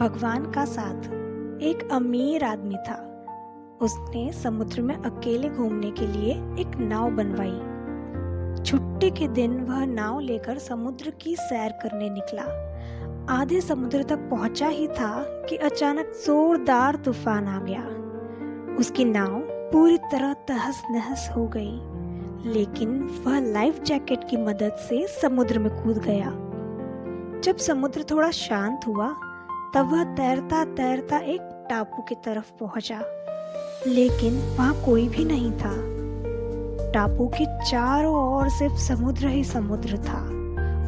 भगवान का साथ। एक अमीर आदमी था। उसने समुद्र में अकेले घूमने के लिए एक नाव बनवाई। छुट्टी के दिन वह नाव लेकर समुद्र की सैर करने निकला। आधे समुद्र तक पहुंचा ही था कि अचानक जोरदार तूफान आ गया। उसकी नाव पूरी तरह तहस नहस हो गई, लेकिन वह लाइफ जैकेट की मदद से समुद्र में कूद गया। जब समुद्र थोड़ा शांत हुआ तब वह तैरता तैरता एक टापू की तरफ पहुंचा, लेकिन वहां कोई भी नहीं था। टापू के चारों ओर सिर्फ समुद्र ही समुद्र था।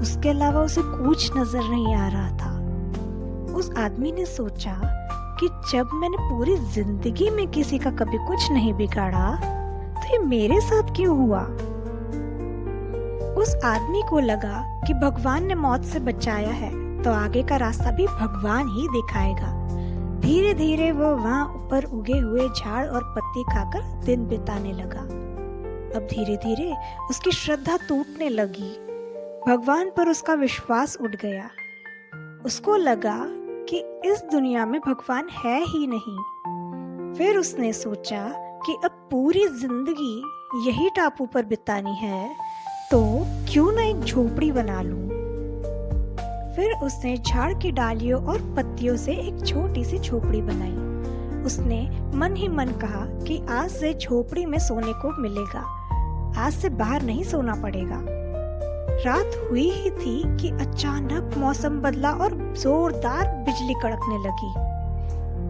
उसके अलावा उसे कुछ नजर नहीं आ रहा था। उस आदमी ने सोचा कि जब मैंने पूरी जिंदगी में किसी का कभी कुछ नहीं बिगाड़ा, तो ये मेरे साथ क्यों हुआ? उस आदमी को लगा कि भगवान ने मौत से बचाया है, तो आगे का रास्ता भी भगवान ही दिखाएगा। धीरे धीरे वो वहां ऊपर उगे हुए झाड़ और पत्ती खाकर दिन बिताने लगा। अब धीरे धीरे उसकी श्रद्धा टूटने लगी। भगवान पर उसका विश्वास उठ गया। उसको लगा कि इस दुनिया में भगवान है ही नहीं। फिर उसने सोचा कि अब पूरी जिंदगी यही टापू पर बितानी है, तो क्यों ना एक झोपड़ी बना लूं। फिर उसने झाड़ की डालियों और पत्तियों से एक छोटी सी झोपड़ी बनाई। उसने मन ही मन कहा कि आज से झोपड़ी में सोने को मिलेगा, आज से बाहर नहीं सोना पड़ेगा। रात हुई ही थी कि अचानक मौसम बदला और जोरदार बिजली कड़कने लगी।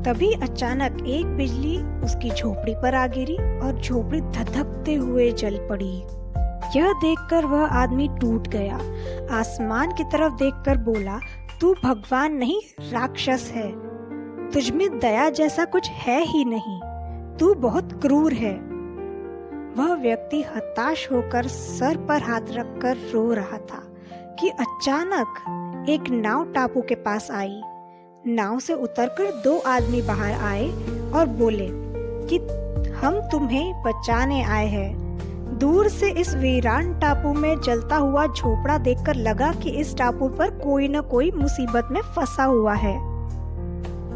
तभी अचानक एक बिजली उसकी झोपड़ी पर आ गिरी और झोपड़ी धधकते हुए जल पड़ी। यह देखकर वह आदमी टूट गया। आसमान की तरफ देखकर बोला, तू भगवान नहीं राक्षस है। तुझमें दया जैसा कुछ है ही नहीं। तू बहुत क्रूर है। वह व्यक्ति हताश होकर सर पर हाथ रखकर रो रहा था कि अचानक एक नाव टापू के पास आई। नाव से उतरकर दो आदमी बाहर आए और बोले कि हम तुम्हें बचाने आए हैं। दूर से इस वीरान टापू में जलता हुआ झोपड़ा देखकर लगा कि इस टापू पर कोई न कोई मुसीबत में फंसा हुआ है।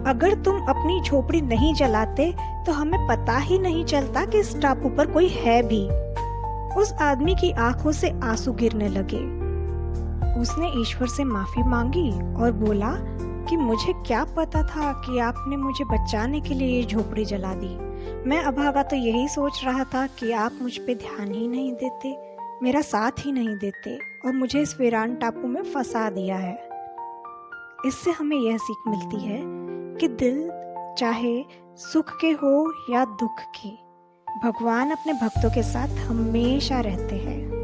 अगर तुम अपनी झोपड़ी नहीं जलाते तो हमें पता ही नहीं चलता कि इस टापू पर कोई है भी। उस आदमी की आंखों से आंसू गिरने लगे। उसने ईश्वर से माफी मांगी और बोला कि मुझे क्या पता था कि आपने मुझे बचाने के लिए ये झोपड़ी जला दी। मैं अभागा तो यही सोच रहा था कि आप मुझ पे ध्यान ही नहीं देते, मेरा साथ ही नहीं देते और मुझे इस वीरान टापू में फंसा दिया है। इससे हमें यह सीख मिलती है कि दिल चाहे सुख के हो या दुख के, भगवान अपने भक्तों के साथ हमेशा रहते हैं।